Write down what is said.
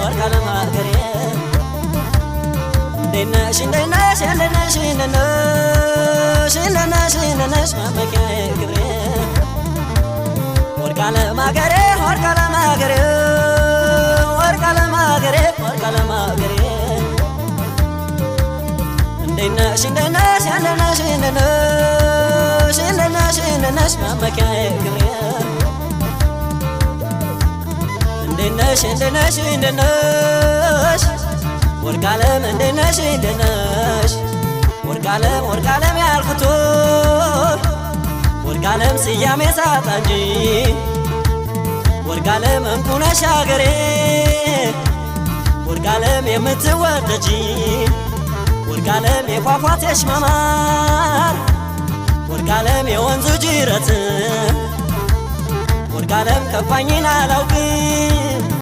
ወርቃለም ሀገሬ እንደነሽ እንደነሽ እንደነሽ እንደነሽ እንደነሽ እንደነሽ መመኪያዬ ክብሬ ወርቃለም ሀገሬ ወርቃለም ሀገሬ ወርቃለም ሀገሬ ወርቃለም ሀገሬ እንደነሽ እንደነሽ እንደነሽ እንደነሽ እንደነሽ እንደነሽ መመኪያዬ ክብሬ እንደነሽ እንደነሽ እንደነሽ ወርቃለም እንደነሽ እንደነሽ ወርቃለም ወርቃለም ያልኩት ወርቃለም ስያሜ ሳጣ እንጂ ወርቃለም እንቁ ነሽ ሀገሬ ወርቃለም የምትወደጂ ወርቃለም የፏፏቴሽ ማማር ወርቃለም የወንዙ ጅረት ወርቃለም ከፋኝን አላውቅም